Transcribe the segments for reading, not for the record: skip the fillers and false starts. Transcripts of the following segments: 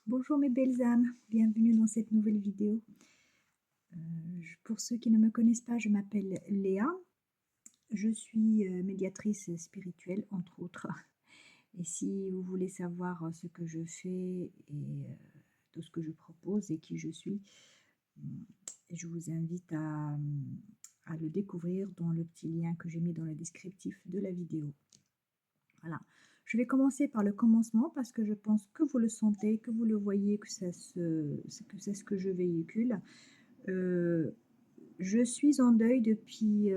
Bonjour mes belles âmes, bienvenue dans cette nouvelle vidéo. Pour ceux qui ne me connaissent pas, je m'appelle Léa. Je suis médiatrice spirituelle, entre autres. Et si vous voulez savoir ce que je fais et tout ce que je propose et qui je suis, je vous invite à le découvrir dans le petit lien que j'ai mis dans le descriptif de la vidéo. Voilà. Je vais commencer par le commencement parce que je pense que vous le sentez, que vous le voyez, que c'est ce que je véhicule. Je suis en deuil depuis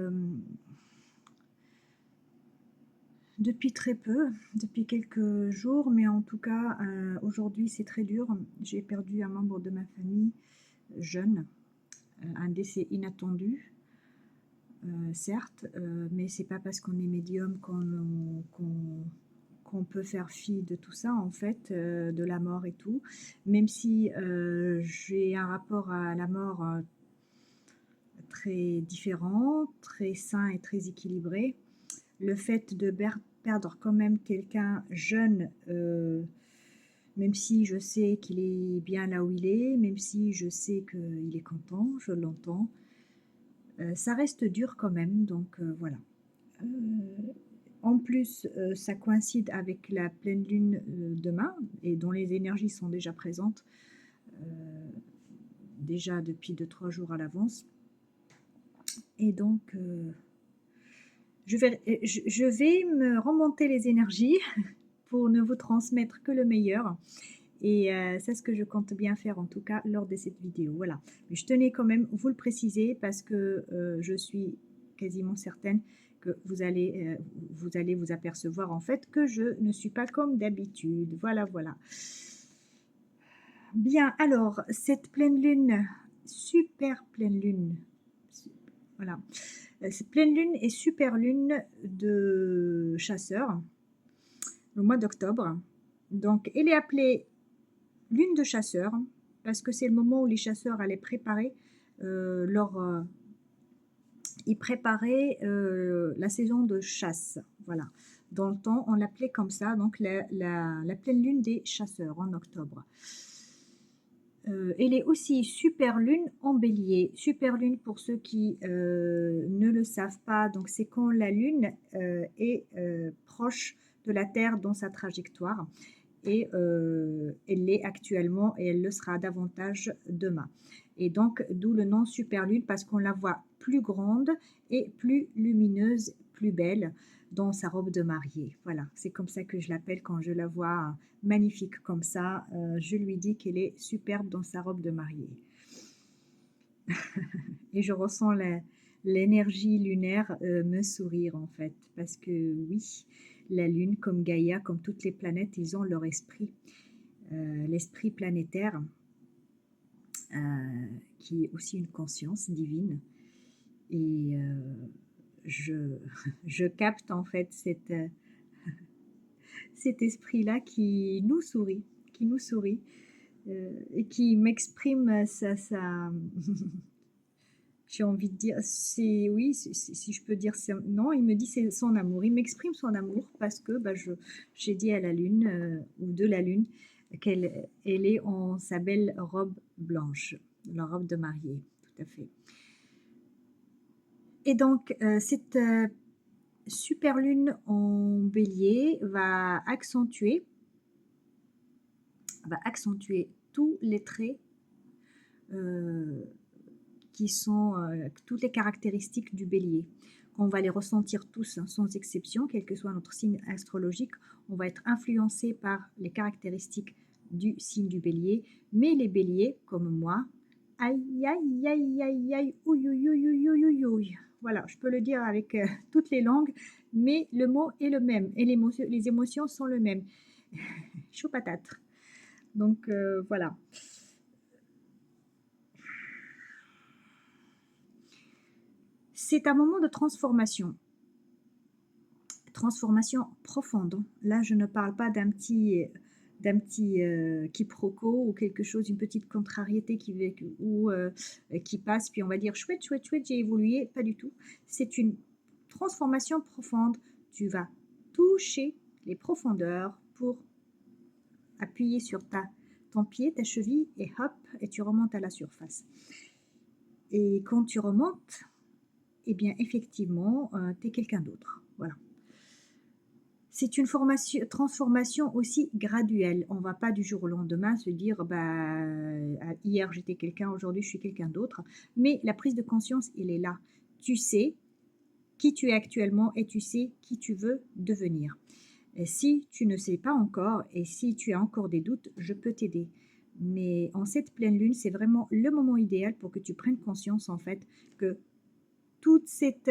très peu, depuis quelques jours, mais en tout cas, aujourd'hui c'est très dur. J'ai perdu un membre de ma famille jeune, un décès inattendu, certes, mais c'est pas parce qu'on est médium qu'on peut faire fi de tout ça, en fait, de la mort et tout. Même si j'ai un rapport à la mort très différent, très sain et très équilibré. Le fait de perdre quand même quelqu'un jeune, même si je sais qu'il est bien là où il est, même si je sais qu'il est content, je l'entends, ça reste dur quand même, donc voilà. En plus, ça coïncide avec la pleine lune demain, et dont les énergies sont déjà présentes, déjà depuis 2-3 jours à l'avance. Et donc, je vais me remonter les énergies pour ne vous transmettre que le meilleur. Et c'est ce que je compte bien faire en tout cas lors de cette vidéo. Voilà. Mais je tenais quand même vous le préciser parce que je suis quasiment certaine que vous allez vous apercevoir en fait que je ne suis pas comme d'habitude. Voilà, voilà. Bien, alors, cette pleine lune, super pleine lune, voilà. Cette pleine lune et super lune de chasseur, le mois d'octobre. Donc, elle est appelée lune de chasseur parce que c'est le moment où les chasseurs allaient préparer ils préparaient la saison de chasse. Voilà. Dans le temps, on l'appelait comme ça, donc la pleine lune des chasseurs en octobre. Elle est aussi super lune en bélier. Super lune, pour ceux qui ne le savent pas, donc c'est quand la lune est proche de la Terre dans sa trajectoire. Et elle l'est actuellement et elle le sera davantage demain. Et donc, d'où le nom super lune, parce qu'on la voit plus grande et plus lumineuse, plus belle dans sa robe de mariée. Voilà, c'est comme ça que je l'appelle quand je la vois magnifique comme ça. Je lui dis qu'elle est superbe dans sa robe de mariée. Et je ressens l'énergie lunaire me sourire en fait, parce que oui, la lune comme Gaïa, comme toutes les planètes, ils ont leur esprit, l'esprit planétaire, qui est aussi une conscience divine. Et je, je capte en fait cet esprit-là qui nous sourit et qui m'exprime j'ai envie de dire, c'est oui, si je peux dire, non, il me dit c'est son amour, il m'exprime son amour parce que bah, j'ai dit à la lune ou de la lune qu'elle est en sa belle robe blanche, la robe de mariée, tout à fait. Et donc cette super lune en bélier va accentuer tous les traits euh, qui sont toutes les caractéristiques du bélier. On va les ressentir tous, hein, sans exception, quel que soit notre signe astrologique. On va être influencé par les caractéristiques du signe du bélier. Mais les béliers, comme moi, aïe, aïe, aïe, aïe, aïe, ouïe, ouïe, ouïe, ouïe, ouïe, ouïe. Voilà, je peux le dire avec toutes les langues, mais le mot est le même et les émotions sont le même. Chaud patate. Donc voilà. C'est un moment de transformation profonde. Là, je ne parle pas d'un petit quiproquo ou quelque chose, une petite contrariété qui passe, puis on va dire chouette, chouette, chouette, j'ai évolué. Pas du tout. C'est une transformation profonde. Tu vas toucher les profondeurs pour appuyer sur ton pied, ta cheville, et hop, et tu remontes à la surface. Et quand tu remontes, eh bien, effectivement, tu es quelqu'un d'autre. Voilà. C'est une transformation aussi graduelle. On ne va pas du jour au lendemain se dire, bah, hier j'étais quelqu'un, aujourd'hui je suis quelqu'un d'autre. Mais la prise de conscience, elle est là. Tu sais qui tu es actuellement et tu sais qui tu veux devenir. Et si tu ne sais pas encore et si tu as encore des doutes, je peux t'aider. Mais en cette pleine lune, c'est vraiment le moment idéal pour que tu prennes conscience en fait que toute cette,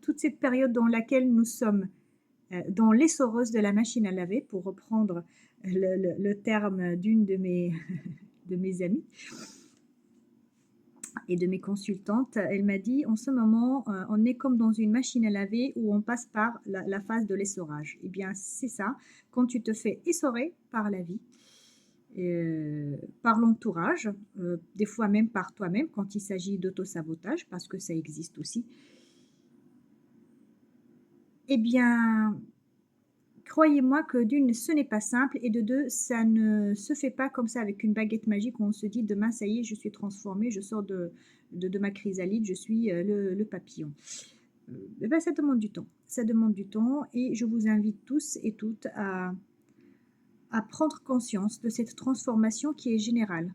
toute cette période dans laquelle nous sommes dans l'essoreuse de la machine à laver, pour reprendre le terme d'une de mes, de mes amies et de mes consultantes, elle m'a dit en ce moment on est comme dans une machine à laver où on passe par la phase de l'essorage. Et bien c'est ça, quand tu te fais essorer par la vie, par l'entourage, des fois même par toi-même quand il s'agit d'auto-sabotage, parce que ça existe aussi, eh bien croyez-moi que d'une, ce n'est pas simple, et de deux, ça ne se fait pas comme ça avec une baguette magique où on se dit demain, ça y est, je suis transformée, je sors de ma chrysalide, je suis le papillon. Eh ben, ça demande du temps. Ça demande du temps, et je vous invite tous et toutes à prendre conscience de cette transformation qui est générale.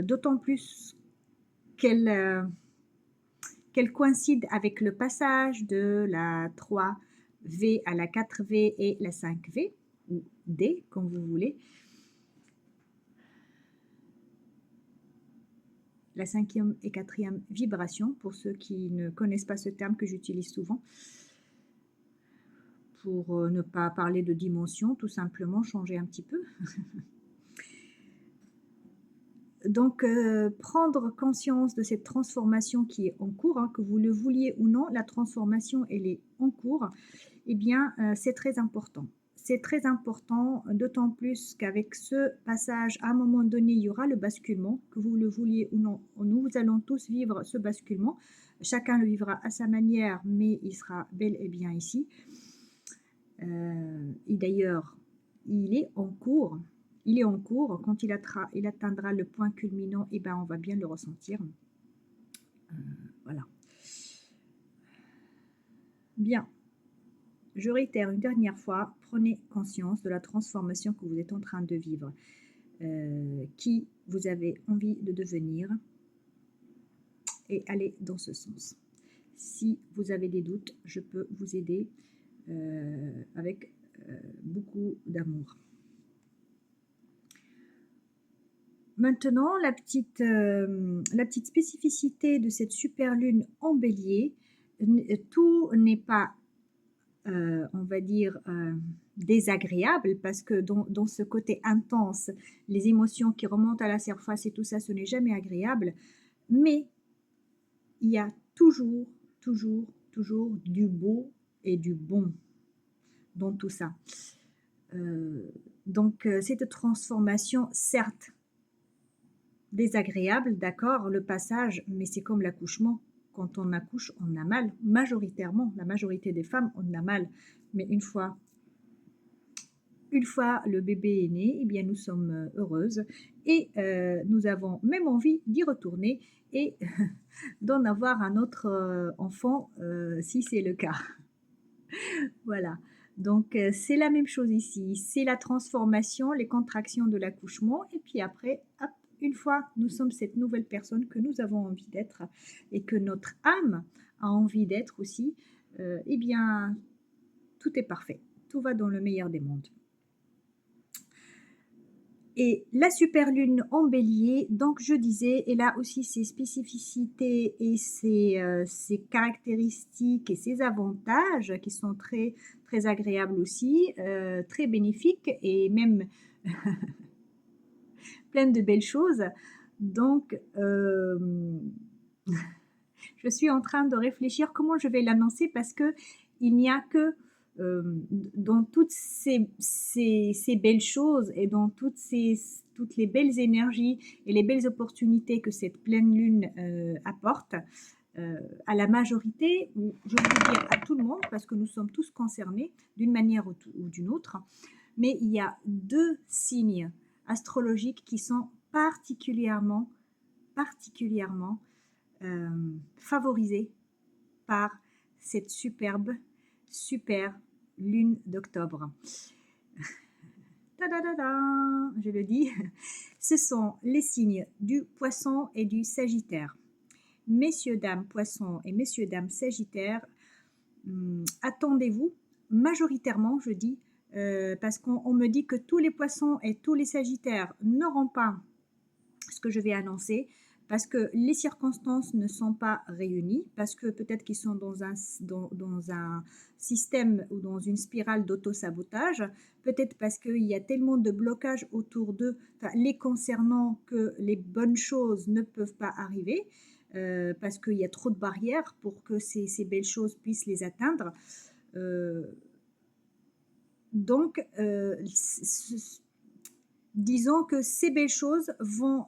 D'autant plus qu'elle coïncide avec le passage de la 3V à la 4V et la 5V, ou D, comme vous voulez. La 5e et 4e vibration, pour ceux qui ne connaissent pas ce terme que j'utilise souvent, pour ne pas parler de dimension, tout simplement changer un petit peu. Donc, prendre conscience de cette transformation qui est en cours, hein, que vous le vouliez ou non, la transformation, elle est en cours, eh bien, c'est très important. C'est très important, d'autant plus qu'avec ce passage, à un moment donné, il y aura le basculement, que vous le vouliez ou non. Nous allons tous vivre ce basculement. Chacun le vivra à sa manière, mais il sera bel et bien ici. Et d'ailleurs, il est en cours. Il est en cours. Quand il atteindra le point culminant, eh ben, on va bien le ressentir. Voilà. Bien. Je réitère une dernière fois, prenez conscience de la transformation que vous êtes en train de vivre, qui vous avez envie de devenir, et allez dans ce sens. Si vous avez des doutes, je peux vous aider avec beaucoup d'amour. Maintenant, la petite spécificité de cette super lune en bélier, tout n'est pas on va dire, désagréable, parce que dans ce côté intense, les émotions qui remontent à la surface et tout ça, ce n'est jamais agréable, mais il y a toujours, toujours, toujours du beau et du bon dans tout ça. Donc, cette transformation, certes, désagréable, d'accord, le passage, mais c'est comme l'accouchement. Quand on accouche, on a mal. Majoritairement, la majorité des femmes, on a mal. Mais une fois le bébé est né, eh bien nous sommes heureuses, et nous avons même envie d'y retourner et d'en avoir un autre enfant si c'est le cas. Voilà. Donc c'est la même chose ici. C'est la transformation, les contractions de l'accouchement, et puis après, hop, une fois nous sommes cette nouvelle personne que nous avons envie d'être et que notre âme a envie d'être aussi, eh bien tout est parfait. Tout va dans le meilleur des mondes. Et la super lune en bélier, donc je disais, elle a aussi ses spécificités et ses caractéristiques et ses avantages qui sont très, très agréables aussi, très bénéfiques, et même plein de belles choses. Donc, je suis en train de réfléchir comment je vais l'annoncer, parce que il n'y a que dans toutes ces belles choses et dans toutes les belles énergies et les belles opportunités que cette pleine lune apporte à la majorité, ou je veux dire à tout le monde, parce que nous sommes tous concernés d'une manière ou d'une autre, mais il y a 2 signes astrologiques qui sont particulièrement favorisés par cette super lune d'octobre. Je le dis, ce sont les signes du Poisson et du Sagittaire. Messieurs, dames Poissons et messieurs, dames Sagittaires, attendez-vous, majoritairement je dis, parce qu'on me dit que tous les Poissons et tous les Sagittaires n'auront pas ce que je vais annoncer, parce que les circonstances ne sont pas réunies, parce que peut-être qu'ils sont dans un système ou dans une spirale d'auto-sabotage, peut-être parce qu'il y a tellement de blocages autour d'eux, les concernant, que les bonnes choses ne peuvent pas arriver, parce qu'il y a trop de barrières pour que ces belles choses puissent les atteindre. Donc, disons que ces belles choses vont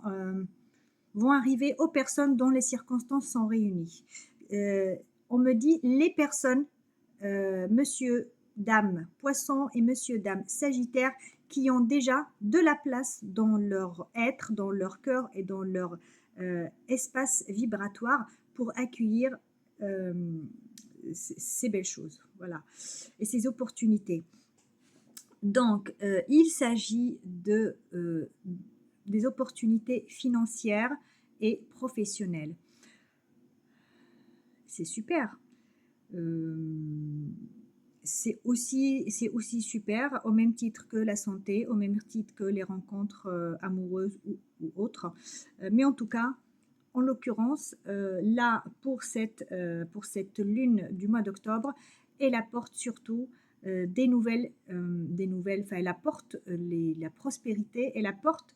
arriver aux personnes dont les circonstances sont réunies. On me dit les personnes, monsieur, dame, Poisson et monsieur, dame, Sagittaire, qui ont déjà de la place dans leur être, dans leur cœur et dans leur espace vibratoire pour accueillir ces belles choses, voilà, et ces opportunités. Donc, il s'agit des opportunités financières et professionnelles. C'est super. C'est aussi super, au même titre que la santé, au même titre que les rencontres amoureuses ou autres. Mais en tout cas, en l'occurrence, là, pour cette lune du mois d'octobre, elle apporte surtout des nouvelles, enfin, elle apporte la prospérité, elle apporte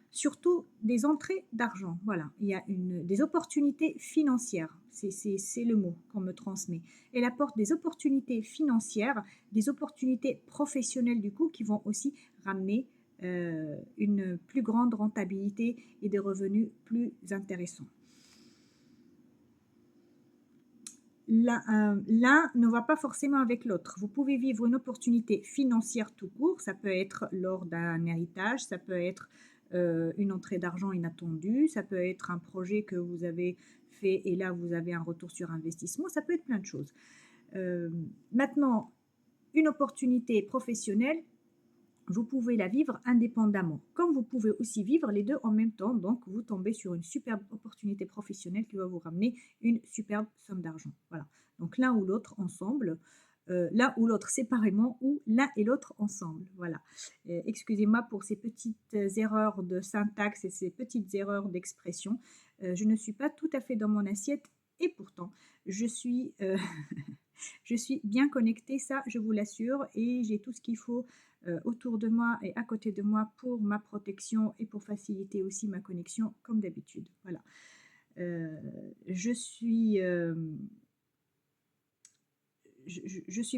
surtout des entrées d'argent. Voilà, il y a des opportunités financières, c'est le mot qu'on me transmet. Elle apporte des opportunités financières, des opportunités professionnelles du coup, qui vont aussi ramener une plus grande rentabilité et des revenus plus intéressants. L'un ne va pas forcément avec l'autre. Vous pouvez vivre une opportunité financière tout court, ça peut être lors d'un héritage, ça peut être une entrée d'argent inattendue, ça peut être un projet que vous avez fait et là vous avez un retour sur investissement, ça peut être plein de choses. Maintenant, une opportunité professionnelle, vous pouvez la vivre indépendamment, comme vous pouvez aussi vivre les deux en même temps. Donc, vous tombez sur une superbe opportunité professionnelle qui va vous ramener une superbe somme d'argent. Voilà. Donc, l'un ou l'autre ensemble, l'un ou l'autre séparément ou l'un et l'autre ensemble. Voilà. Excusez-moi pour ces petites erreurs de syntaxe et ces petites erreurs d'expression. Je ne suis pas tout à fait dans mon assiette et pourtant, je suis... je suis bien connectée, ça je vous l'assure, et j'ai tout ce qu'il faut autour de moi et à côté de moi pour ma protection et pour faciliter aussi ma connexion comme d'habitude. Voilà. Je suis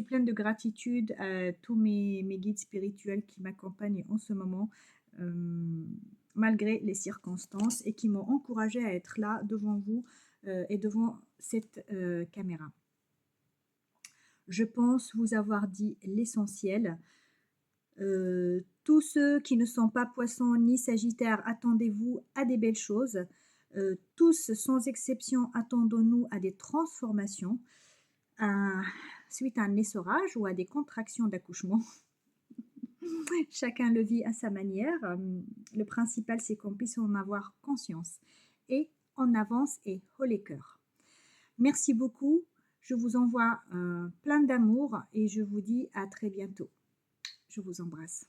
pleine de gratitude à tous mes guides spirituels qui m'accompagnent en ce moment, malgré les circonstances, et qui m'ont encouragée à être là devant vous et devant cette caméra. Je pense vous avoir dit l'essentiel. Tous ceux qui ne sont pas Poissons ni Sagittaires, attendez-vous à des belles choses. Tous, sans exception, attendons-nous à des transformations, suite à un essorage ou à des contractions d'accouchement. Chacun le vit à sa manière. Le principal, c'est qu'on puisse en avoir conscience. Et on avance et haut les cœurs. Merci beaucoup. Je vous envoie plein d'amour et je vous dis à très bientôt. Je vous embrasse.